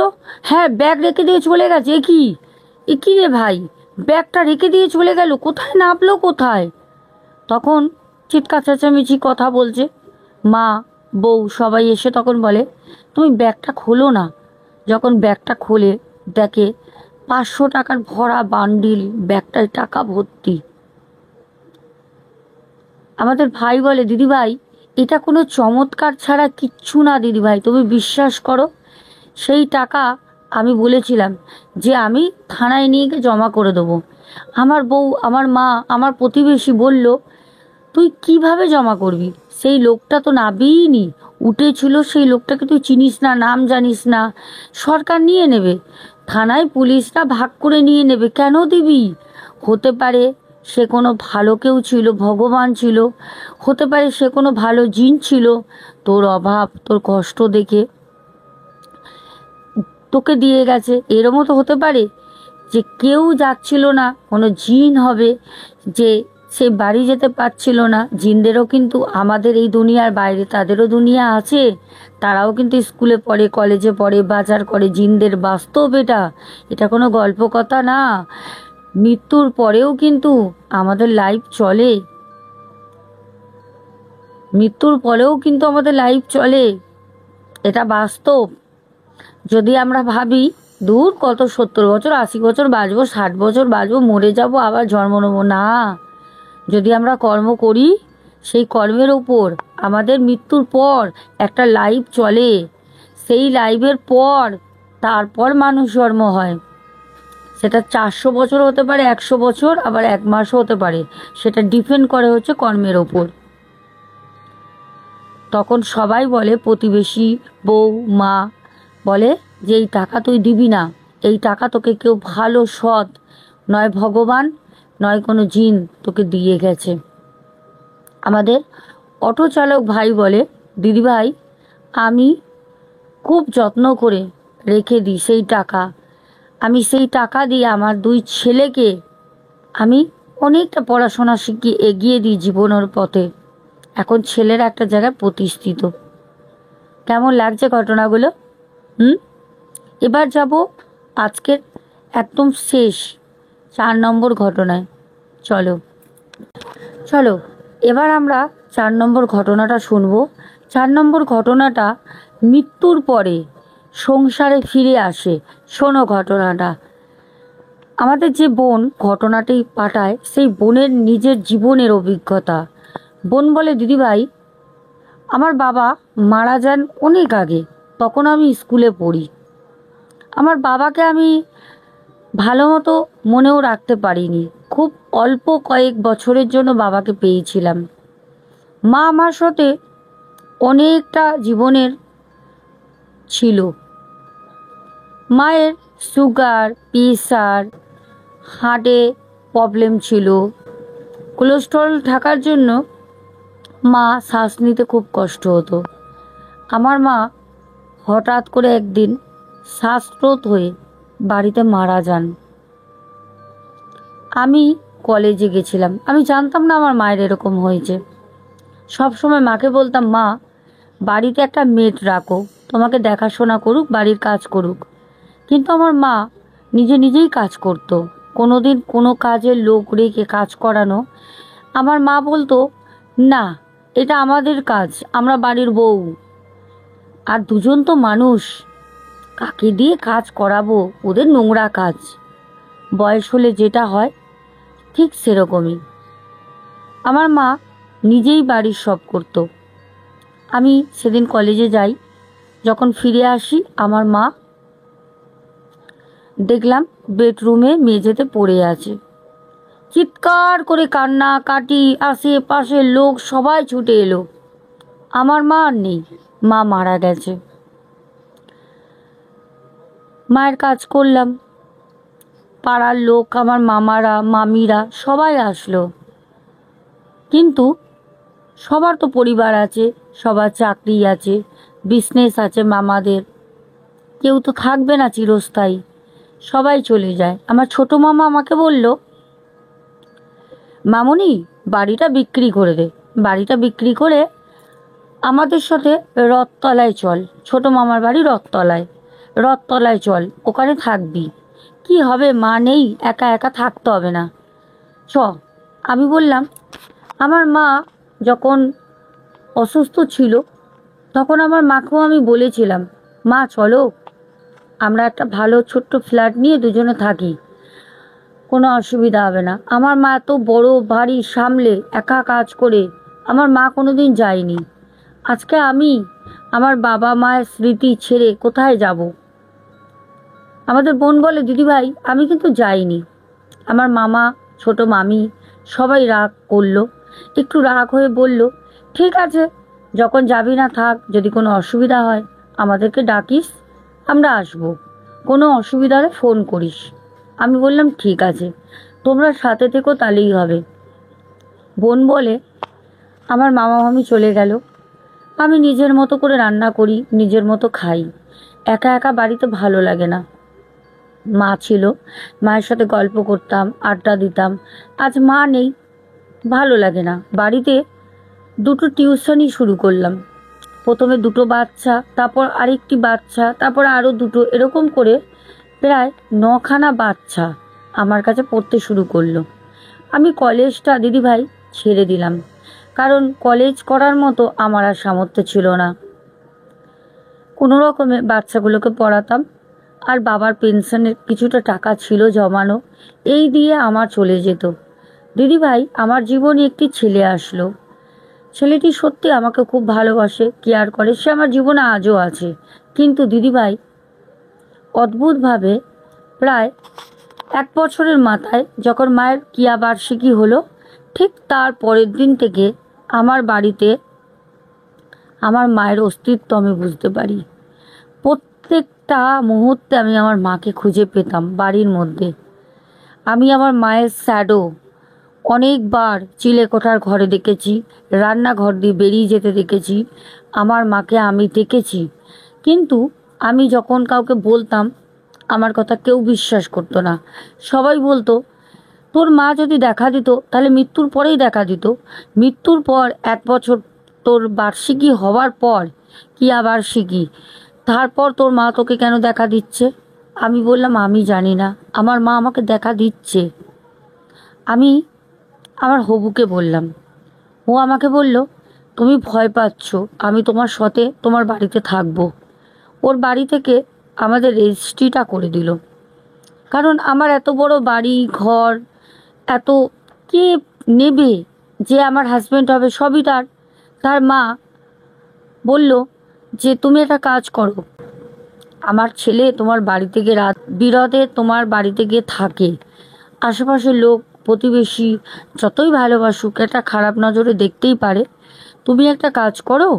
হ্যাঁ, ব্যাগ রেখে দিয়ে চলে গেছে। এ কি রে ভাই, ব্যাগটা রেখে দিয়ে চলে গেল, কোথায় নামলো কোথায়? তখন চিৎকার চেঁচামেচি কথা বলছে, মা বউ সবাই এসে তখন বলে, তুমি ব্যাগটা খোলো না। যখন ব্যাগটা খোলে দেখে 500 টাকার ভরা বান্ডিল, ব্যাগটায় টাকা ভর্তি। আমাদের ভাই বলে, দিদিভাই এটা কোনো চমৎকার ছাড়া কিচ্ছু না দিদিভাই, তুমি বিশ্বাস করো, সেই টাকা আমি বলেছিলাম যে আমি থানায় নিয়ে গিয়ে জমা করে দেবো। আমার বউ, আমার মা, আমার প্রতিবেশী বলল, তুই কিভাবে জমা করবি? সেই লোকটা তো নাবিনি, উঠেছিল, সেই লোকটাকে তুই চিনিস না, নাম জানিস না, সরকার নিয়ে নেবে, থানায় পুলিশরা ভাগ করে নিয়ে নেবে, কেন দিবি? হতে পারে সে কোনো ভালো কেউ ছিল, ভগবান ছিল, হতে পারে সে কোনো ভালো জিন ছিল, তোর অভাব তোর কষ্ট দেখে তোকে দিয়ে গেছে, এরমও তো হতে পারে যে কেউ যাচ্ছিল না, কোনো জিন হবে, যে সে বাড়ি যেতে পারছিল না। জিনদেরও কিন্তু আমাদের এই দুনিয়ার বাইরে তাদেরও দুনিয়া আছে, তারাও কিন্তু স্কুলে পড়ে, কলেজে পড়ে, বাজার করে, জিনদের বাস্তব এটা, এটা কোনো গল্প কথা না। মৃত্যুর পরেও কিন্তু আমাদের লাইফ চলে, মৃত্যুর পরেও কিন্তু আমাদের লাইফ চলে, এটা বাস্তব। যদি আমরা ভাবি দূর কত 70 বছর 80 বছর বাঁচবো, 60 বছর বাঁচবো, মরে যাব, আবার জন্ম নেবো, না, যদি আমরা কর্ম করি, সেই কর্মের উপর আমাদের মৃত্যুর পর একটা লাইফ চলে, সেই লাইফের পর তারপর মানুষ জন্ম হয়। সেটা 400 বছর হতে পারে, 100 বছর, আবার 1 মাসও হতে পারে, সেটা ডিপেন্ড করে হচ্ছে কর্মের ওপর। তখন সবাই বলে, প্রতিবেশী, বউ, মা বলে যে এই টাকা তুই দিবি না, এই টাকা তোকে কেউ ভালো সৎ, নয় ভগবান নয় কোনো জিন তোকে দিয়ে গেছে। আমাদের অটো চালক ভাই বলে, দিদিভাই আমি খুব যত্ন করে রেখে দিই সেই টাকা, আমি সেই টাকা দিয়ে আমার 2 ছেলেকে আমি অনেকটা পড়াশোনা শিখিয়ে এগিয়ে দিই জীবনের পথে, এখন ছেলেরা একটা জায়গায় প্রতিষ্ঠিত। কেমন লাগছে ঘটনাগুলো? এবার যাব আজকের একদম শেষ 4 নম্বর ঘটনায়। চলো চলো এবার আমরা 4 নম্বর ঘটনাটা শুনবো। 4 নম্বর ঘটনাটা মৃত্যুর পরে সংসারে ফিরে আসে। শোনো ঘটনাটা। আমাদের যে বোন ঘটনাটি পাঠায়, সেই বোনের নিজের জীবনের অভিজ্ঞতা। বোন বলে, দিদিভাই, আমার বাবা মারা যান অনেক আগে, তখন আমি স্কুলে পড়ি। আমার বাবাকে আমি ভালো মতো মনেও রাখতে পারিনি। খুব অল্প কয়েক বছরের জন্য বাবাকে পেয়েছিলাম। মা আমার সাথে অনেকটা জীবনের ছিল। মায়ের সুগার, প্রেসার, হার্টে প্রবলেম ছিল। কোলেস্টেরল থাকার জন্য মা শ্বাস নিতে খুব কষ্ট হতো। আমার মা হঠাৎ করে একদিন শ্বাসরোধ হয়ে বাড়িতে মারা যান। আমি কলেজে গেছিলাম, আমি জানতাম না আমার মায়ের এরকম হয়েছে। সব সময় মাকে বলতাম, মা, বাড়িতে একটা মেড রাখো, তোমাকে দেখাশোনা করুক, বাড়ির কাজ করুক। কিন্তু আমার মা নিজেই কাজ করত। কোনোদিন কোনো কাজের লোক রেখে কাজ করানো, আমার মা বলতো, না, এটা আমাদের কাজ, আমরা বাড়ির বউ। আর দুজন তো মানুষ, কাকে দিয়ে কাজ করাবো, ওদের নোংরা কাজ। বয়স হলে যেটা হয় ঠিক সেরকমই। আমার মা নিজেই বাড়ির সব করতো। আমি সেদিন কলেজে যাই, যখন ফিরে আসি আমার মা দেখলাম বেডরুমে মেঝেতে পড়ে আছে। চিৎকার করে কান্নাকাটি, আশেপাশের লোক সবাই ছুটে এলো। আমার মা আর নেই, মা মারা গেছে। মায়ের কাজ করলাম, পাড়ার লোক, আমার মামারা, মামিরা সবাই আসলো। কিন্তু সবার তো পরিবার আছে, সবার চাকরি আছে, বিজনেস আছে মামাদের, কেউ তো থাকবে না চিরস্থায়ী, সবাই চলে যায়। আমার ছোট মামা আমাকে বলল, মামুনি, বাড়িটা বিক্রি করে দে, বাড়িটা বিক্রি করে আমাদের সাথে রথতলায় চল। ছোট মামার বাড়ি রথতলায় চল, ওখানে থাকবি। কি হবে, মা নেই, একা একা থাকতে হবে না, চ। আমি বললাম, আমার মা যখন অসুস্থ ছিল তখন আমার মাকেও আমি বলেছিলাম, মা চলো, আমরা একটা ভালো ছোট্ট ফ্ল্যাট নিয়ে দুজনে থাকি, কোনো অসুবিধা হবে না। আমার মা এত বড় বাড়ি সামলে একা কাজ করে আমার মা কোনোদিন যায়নি। আজকে আমি আমার বাবা মায়ের স্মৃতি ছেড়ে কোথায় যাব? আমাদের বোন বলে, দিদিভাই, আমি কিন্তু যাইনি। আমার মামা, ছোট মামি সবাই রাগ করলো। একটু রাগ হয়ে বলল, ঠিক আছে, যখন যাবি না থাক, যদি কোনো অসুবিধা হয় আমাদেরকে ডাকিস, আমরা আসবো, কোনো অসুবিধা হলে ফোন করিস। আমি বললাম, ঠিক আছে, তোমরা সাথে থেকো, তাহলেই হবে। বোন বলে, আমার মামা মামি চলে গেল, আমি নিজের মতো করে রান্না করি, নিজের মতো খাই। একা একা বাড়িতে ভালো লাগে না। মা ছিল, মায়ের সাথে গল্প করতাম, আড্ডা দিতাম। আজ মা নেই, ভালো লাগে না। বাড়িতে দুটো টিউশনই শুরু করলাম। প্রথমে দুটো বাচ্চা, তারপর আরেকটি বাচ্চা, তারপর আরও দুটো, এরকম করে প্রায় 9খানা বাচ্চা আমার কাছে পড়তে শুরু করলো। আমি কলেজটা, দিদিভাই, ছেড়ে দিলাম, কারণ কলেজ করার মতো আমার আর সামর্থ্য ছিল না। কোনো রকমে বাচ্চাগুলোকে পড়াতাম, আর বাবার পেনশনের কিছুটা টাকা ছিল জমানো, এই দিয়ে আমার চলে যেত। দিদিভাই, আমার জীবনে একটি ছেলে আসলো। ছেলেটি সত্যি আমাকে খুব ভালোবাসে, কেয়ার করে, সে আমার জীবনে আজও আছে। কিন্তু দিদিভাই, অদ্ভুতভাবে প্রায় 1 বছরের মাথায় যখন মায়ের কিয়া বার্ষিকী হলো, ঠিক তার পরের দিন থেকে আমার বাড়িতে আমার মায়ের অস্তিত্ব আমি বুঝতে পারি। প্রত্যেকটা মুহূর্তে আমি আমার মাকে খুঁজে পেতাম বাড়ির মধ্যে। আমি আমার মায়ের শ্যাডো অনেকবার চিলেকোঠার ঘরে দেখেছি, রান্নাঘর দিয়ে বেরিয়ে যেতে দেখেছি, আমার মাকে আমি দেখেছি। কিন্তু আমি যখন কাউকে বলতাম, আমার কথা কেউ বিশ্বাস করতো না। সবাই বলতো, তোর মা যদি দেখা দিত তাহলে মৃত্যুর পরেই দেখা দিত। মৃত্যুর পর 1 বছর, তোর বার্ষিকী হওয়ার পর, কিয়া বার্ষিকী, তারপর তোর মা তোকে কেন দেখা দিচ্ছে? আমি বললাম, আমি জানি না, আমার মা আমাকে দেখা দিচ্ছে। আমি আমার হবুকে বললাম, ও আমাকে বলল, তুমি ভয় পাচ্ছ, আমি তোমার সাথে তোমার বাড়িতে থাকবো। ও ওর বাড়ি থেকে আমাদের রেজিস্ট্রিটা করে দিল। কারণ আমার এত বড় বাড়ি ঘর, এত কে নেবে, যে আমার হাজব্যান্ড হবে সবই তার। তার মা বলল যে তুমি একটা কাজ করো, আমার ছেলে তোমার বাড়িতে গিয়ে রাত বিরতে তোমার বাড়িতে গিয়ে থাকে, আশেপাশের লোক প্রতিবেশী যতই ভালোবাসুক একটা খারাপ নজরে দেখতেই পারে। তুমি একটা কাজ করো,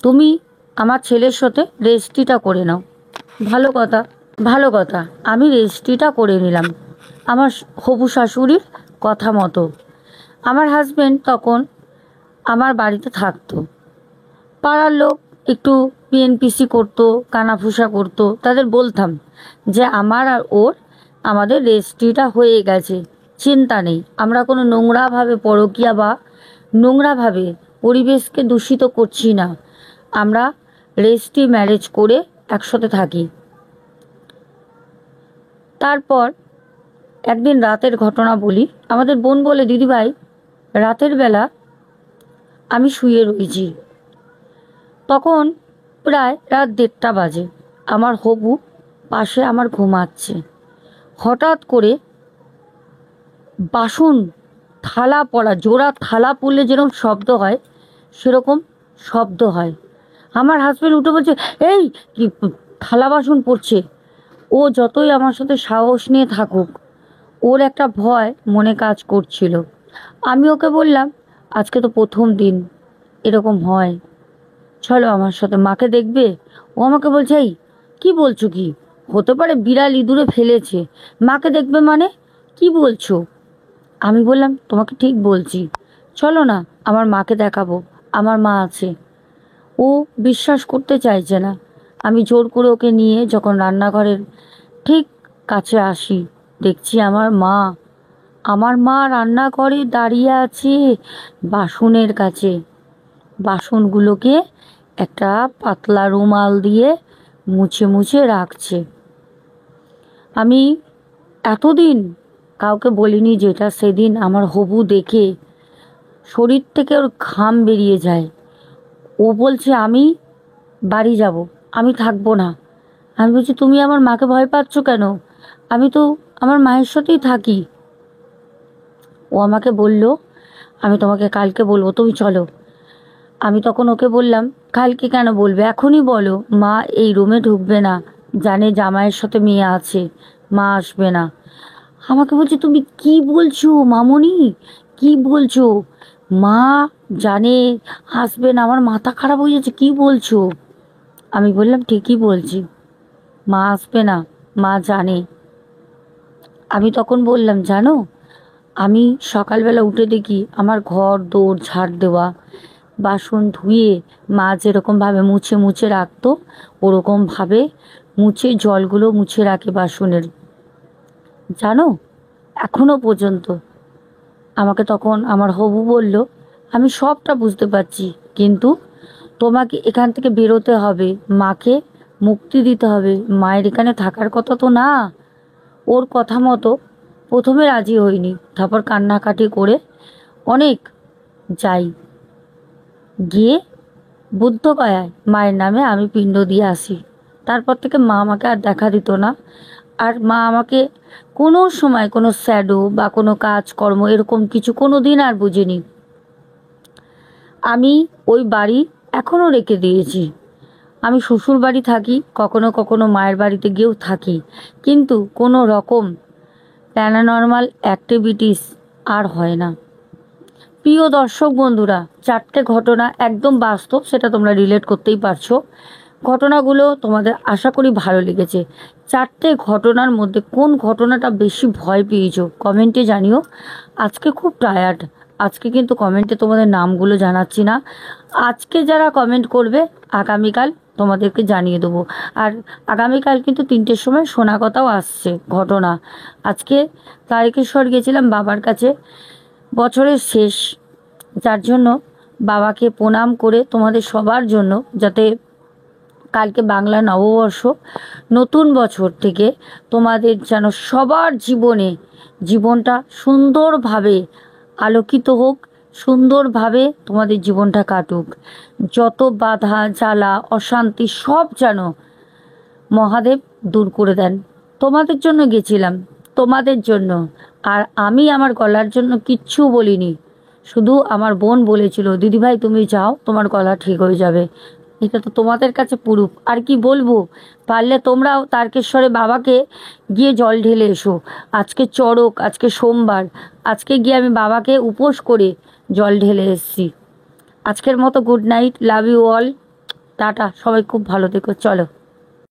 তুমি আমার ছেলের সাথে রেজিস্ট্রিটা করে নাও। ভালো কথা, ভালো কথা। আমি রেজিস্ট্রিটা করে নিলাম আমার হবু শাশুড়ির কথা মতো। আমার হাজব্যান্ড তখন আমার বাড়িতে থাকতো। পাড়ার লোক একটু পিএনপিসি করতো, কানাফুসা করতো, তাদের বলতাম যে আমার আর ওর আমাদের রেজিস্ট্রিটা হয়ে গেছে, চিন্তা নেই, আমরা কোনো নোংরাভাবে পরকীয়া বা নোংরাভাবে পরিবেশকে দূষিত করছি না, আমরা রেজিস্ট্রি ম্যারেজ করে একসাথে থাকি। তারপর একদিন রাতের ঘটনা বলি। আমাদের বোন বলে, দিদিভাই রাতের বেলা আমি শুয়ে রয়েছি, তখন প্রায় রাত 1:30 বাজে, আমার হবু পাশে আমার ঘুমাচ্ছে। হঠাৎ করে বাসন থালা পড়া, জোড়া থালা পড়লে যেরকম শব্দ হয় সেরকম শব্দ হয়। আমার হাজব্যান্ড উঠে বলছে, এই কি থালা বাসন পড়ছে। ও যতই আমার সাথে সাহস নিয়ে থাকুক, ওর একটা ভয় মনে কাজ করছিল। আমি ওকে বললাম, আজকে তো প্রথম দিন, এরকম হয়, চলো আমার সাথে, মাকে দেখবে। ও আমাকে বলছে, এই কি বলছো, কি হতে পারে, বিড়াল ইঁদুরে ফেলেছে, মাকে দেখবে মানে কি বলছো? আমি বললাম, তোমাকে ঠিক বলছি, চলো না আমার মাকে দেখাবো, আমার মা আছে। ও বিশ্বাস করতে চাইছে না। আমি জোর করে ওকে নিয়ে যখন রান্নাঘরের ঠিক কাছে আসি, দেখছি আমার মা রান্নাঘরে দাঁড়িয়ে আছে বাসনের কাছে। বাসনগুলোকে একটা পাতলা রুমাল দিয়ে মুছে মুছে রাখছে। আমি এতদিন কাউকে বলিনি, যেটা সেদিন আমার হবু দেখে শরীর থেকে ওর ঘাম বেরিয়ে যায়। ও বলছে, আমি বাড়ি যাব, আমি থাকবো না। আমি বলছি, তুমি আমার মাকে ভয় পাচ্ছ কেন? আমি তো আমার মায়ের সাথেই থাকি। ও আমাকে বলল, আমি তোমাকে কালকে বলবো, তুমি চলো। আমি তখন ওকে বললাম, কালকে কেন বলবে, এখনই বলো, মা এই রুমে ঢুকবে না, জানে জামাইয়ের সাথে মেয়ে আছে, মা আসবে না। আমাকে বলছে, তুমি কি বলছো মামনি, কি বলছো? মা জানে, আসবে না। আমার মাথা খারাপ হয়ে যাচ্ছে, কি বলছো? আমি বললাম, ঠিকই বলছি, মা আসবে না, মা জানে। আমি তখন বললাম, জানো, আমি সকালবেলা উঠে দেখি আমার ঘর দৌড় ঝাড় দেওয়া, বাসন ধুয়ে মা যেরকমভাবে মুছে মুছে রাখতো ওরকমভাবে মুছে জলগুলো মুছে রাখে বাসনের, জানো, এখনো পর্যন্ত। আমাকে তখন আমার হবু বলল, আমি সবটা বুঝতে পারছি, কিন্তু তোমাকে এখান থেকে বেরোতে হবে, মাকে মুক্তি দিতে হবে, মায়ের এখানে থাকার কথা তো না। ওর কথা মতো প্রথমে রাজি হইনি, তারপর কান্নাকাটি করে অনেক যাই, গিয়ে বুদ্ধগয়ায় মায়ের নামে আমি পিণ্ড দিয়ে আসি। তারপর থেকে মা আমাকে আর দেখা দিত না। আর মা আমাকে কোনো সময় কোনো শ্যাডো বা কোনো কাজকর্ম এরকম কিছু কোনো দিন আর বুঝিনি। আমি ওই বাড়ি এখনও রেখে দিয়েছি। আমি শ্বশুর বাড়ি থাকি, কখনো কখনো মায়ের বাড়িতে গিয়েও থাকি, কিন্তু কোনো রকম প্যারানর্মাল অ্যাক্টিভিটিস আর হয় না। প্রিয় দর্শক বন্ধুরা, 4টে ঘটনা একদম বাস্তব, সেটা তোমরা রিলেট করতেই পারছো। ঘটনাগুলো তোমাদের আশা করি ভালো লেগেছে। 4টে ঘটনার মধ্যে কোন ঘটনাটা বেশি ভয় পেয়েছো কমেন্টে জানিও। আজকে খুব টায়ার্ড, আজকে কিন্তু কমেন্টে তোমাদের নামগুলো জানাচ্ছি না। আজকে যারা কমেন্ট করবে আগামীকাল তোমাদেরকে জানিয়ে দেবো। আর আগামীকাল কিন্তু 3টের সময় শোনা কথাও আসছে ঘটনা। আজকে তারকেশ্বর গেছিলাম বাবার কাছে, বছরের শেষ, যার জন্য বাবাকে প্রণাম করে তোমাদের সবার জন্য, যাতে কালকে বাংলা নববর্ষ, নতুন বছর থেকে তোমাদের যেন সবার জীবনটা সুন্দরভাবে আলোকিত হোক, সুন্দরভাবে তোমাদের জীবনটা কাটুক। যত বাধা জ্বালা অশান্তি সব যেন মহাদেব দূর করে দেন। তোমাদের জন্য গেছিলাম, তোমাদের জন্য। আর আমি আমার গলার জন্য কিচ্ছু বলিনি, শুধু আমার বোন বলেছিল দিদিভাই তুমি যাও, তোমার গলা ঠিক হয়ে যাবে। এটা তো তোমাদের কাছে পুরুফ, আর কি বলবো। পারলে তোমরাও তারকেশ্বরে বাবাকে গিয়ে জল ঢেলে এসো। আজকে চড়ক, আজকে সোমবার, আজকে গিয়ে আমি বাবাকে উপোস করে জল ঢেলে এসছি। আজকের মতো good night, love you all, টাটা, সবাই খুব ভালো থেকো, চলো।